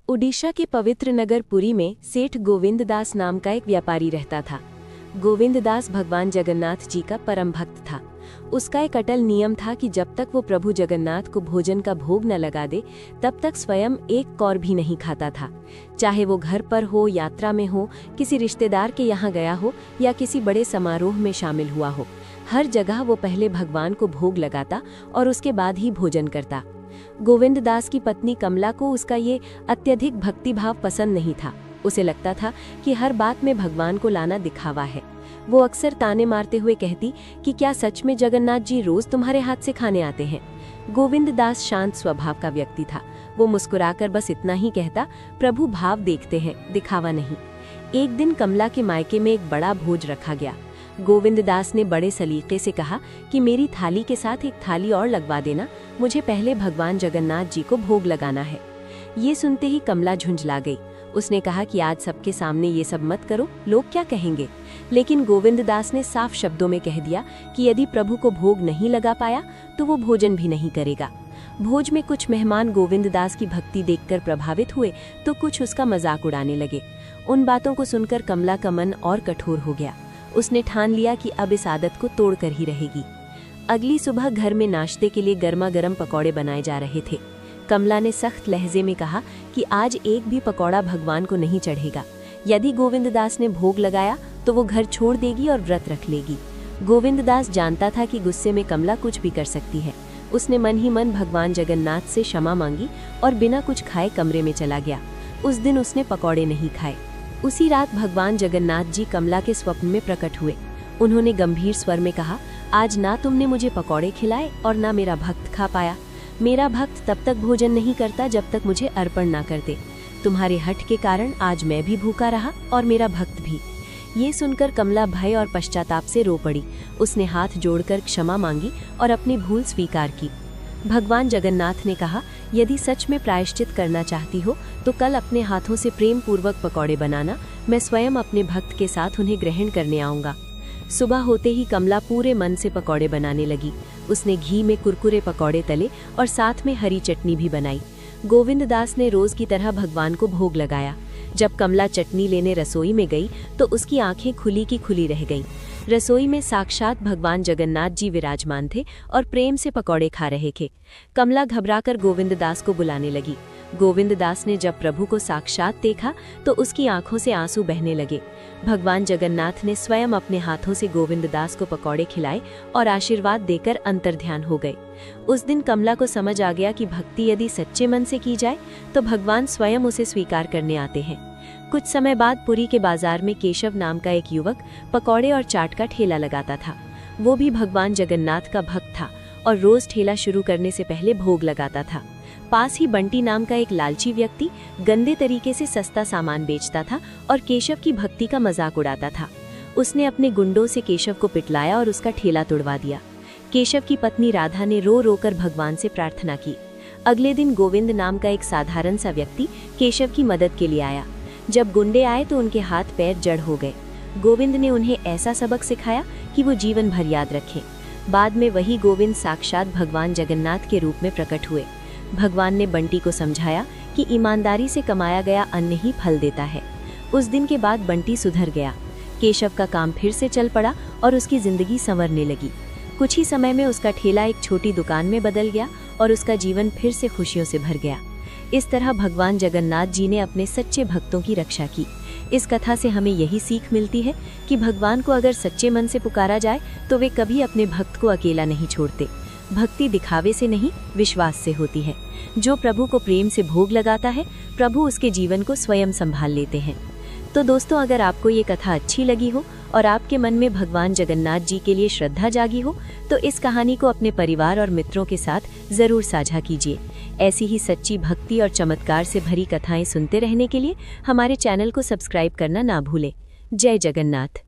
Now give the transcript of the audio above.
ओडिशा के पवित्र नगर पुरी में सेठ गोविंद दास नाम का एक व्यापारी रहता था। गोविंद दास भगवान जगन्नाथ जी का परम भक्त था। उसका एक अटल नियम था कि जब तक वो प्रभु जगन्नाथ को भोजन का भोग न लगा दे तब तक स्वयं एक कौर भी नहीं खाता था। चाहे वो घर पर हो, यात्रा में हो, किसी रिश्तेदार के यहाँ गया हो या किसी बड़े समारोह में शामिल हुआ हो, हर जगह वो पहले भगवान को भोग लगाता और उसके बाद ही भोजन करता। गोविंद दास की पत्नी कमला को उसका ये अत्यधिक भक्तिभाव पसंद नहीं था। उसे लगता था कि हर बात में भगवान को लाना दिखावा है। वो अक्सर ताने मारते हुए कहती कि क्या सच में जगन्नाथ जी रोज तुम्हारे हाथ से खाने आते हैं। गोविंद दास शांत स्वभाव का व्यक्ति था। वो मुस्कुराकर बस इतना ही कहता, प्रभु भाव देखते हैं, दिखावा नहीं। एक दिन कमला के मायके में एक बड़ा भोज रखा गया। गोविंद दास ने बड़े सलीके से कहा कि मेरी थाली के साथ एक थाली और लगवा देना, मुझे पहले भगवान जगन्नाथ जी को भोग लगाना है। ये सुनते ही कमला झुंझला गई। उसने कहा कि आज सबके सामने ये सब मत करो, लोग क्या कहेंगे। लेकिन गोविंद दास ने साफ शब्दों में कह दिया कि यदि प्रभु को भोग नहीं लगा पाया तो वो भोजन भी नहीं करेगा। भोज में कुछ मेहमान गोविंद दास की भक्ति देखकर प्रभावित हुए तो कुछ उसका मजाक उड़ाने लगे। उन बातों को सुनकर कमला का मन और कठोर हो गया। उसने ठान लिया कि अब इस आदत को तोड़कर ही रहेगी। अगली सुबह घर में नाश्ते के लिए गर्मा गर्म पकौड़े बनाए जा रहे थे। कमला ने सख्त लहजे में कहा कि आज एक भी पकौड़ा भगवान को नहीं चढ़ेगा। यदि गोविंद दास ने भोग लगाया तो वो घर छोड़ देगी और व्रत रख लेगी। गोविंद दास जानता था कि गुस्से में कमला कुछ भी कर सकती है। उसने मन ही मन भगवान जगन्नाथ से क्षमा मांगी और बिना कुछ खाए कमरे में चला गया। उस दिन उसने पकौड़े नहीं खाए। उसी रात भगवान जगन्नाथ जी कमला के स्वप्न में प्रकट हुए। उन्होंने गंभीर स्वर में कहा, आज ना तुमने मुझे पकौड़े खिलाए और ना मेरा भक्त खा पाया। मेरा भक्त तब तक भोजन नहीं करता जब तक मुझे अर्पण ना कर दे। तुम्हारे हठ के कारण आज मैं भी भूखा रहा और मेरा भक्त भी। ये सुनकर कमला भय और पश्चाताप से रो पड़ी। उसने हाथ जोड़कर क्षमा मांगी और अपनी भूल स्वीकार की। भगवान जगन्नाथ ने कहा, यदि सच में प्रायश्चित करना चाहती हो तो कल अपने हाथों से प्रेम पूर्वक पकौड़े बनाना। मैं स्वयं अपने भक्त के साथ उन्हें ग्रहण करने आऊंगा। सुबह होते ही कमला पूरे मन से पकौड़े बनाने लगी। उसने घी में कुरकुरे पकौड़े तले और साथ में हरी चटनी भी बनाई। गोविंद दास ने रोज की तरह भगवान को भोग लगाया। जब कमला चटनी लेने रसोई में गई तो उसकी आंखें खुली की खुली रह गईं। रसोई में साक्षात भगवान जगन्नाथ जी विराजमान थे और प्रेम से पकौड़े खा रहे थे। कमला घबराकर गोविंद दास को बुलाने लगी। गोविंद दास ने जब प्रभु को साक्षात देखा तो उसकी आंखों से आंसू बहने लगे। भगवान जगन्नाथ ने स्वयं अपने हाथों से गोविंद दास को पकौड़े खिलाए और आशीर्वाद देकर अंतर्ध्यान हो गए। उस दिन कमला को समझ आ गया कि भक्ति यदि सच्चे मन से की जाए तो भगवान स्वयं उसे स्वीकार करने आते हैं। कुछ समय बाद पुरी के बाजार में केशव नाम का एक युवक पकौड़े और चाट का ठेला लगाता था। वो भी भगवान जगन्नाथ का भक्त था और रोज ठेला शुरू करने से पहले भोग लगाता था। पास ही बंटी नाम का एक लालची व्यक्ति गंदे तरीके से सस्ता सामान बेचता था और केशव की भक्ति का मजाक उड़ाता था। उसने अपने गुंडों से केशव को पिटलाया और उसका ठेला तुड़वा दिया। केशव की पत्नी राधा ने रो रो कर भगवान से प्रार्थना की। अगले दिन गोविंद नाम का एक साधारण सा व्यक्ति केशव की मदद के लिए आया। जब गुंडे आए तो उनके हाथ पैर जड़ हो गए। गोविंद ने उन्हें ऐसा सबक सिखाया कि वो जीवन भर याद रखें। बाद में वही गोविंद साक्षात भगवान जगन्नाथ के रूप में प्रकट हुए। भगवान ने बंटी को समझाया कि ईमानदारी से कमाया गया अन्न ही फल देता है। उस दिन के बाद बंटी सुधर गया। केशव का काम फिर से चल पड़ा और उसकी जिंदगी संवरने लगी। कुछ ही समय में उसका ठेला एक छोटी दुकान में बदल गया और उसका जीवन फिर से खुशियों से भर गया। इस तरह भगवान जगन्नाथ जी ने अपने सच्चे भक्तों की रक्षा की। इस कथा से हमें यही सीख मिलती है कि भगवान को अगर सच्चे मन से पुकारा जाए तो वे कभी अपने भक्त को अकेला नहीं छोड़ते। भक्ति दिखावे से नहीं, विश्वास से होती है। जो प्रभु को प्रेम से भोग लगाता है, प्रभु उसके जीवन को स्वयं संभाल लेते हैं। तो दोस्तों, अगर आपको ये कथा अच्छी लगी हो और आपके मन में भगवान जगन्नाथ जी के लिए श्रद्धा जागी हो तो इस कहानी को अपने परिवार और मित्रों के साथ जरूर साझा कीजिए। ऐसी ही सच्ची भक्ति और चमत्कार से भरी कथाएं सुनते रहने के लिए हमारे चैनल को सब्सक्राइब करना ना भूलें। जय जगन्नाथ।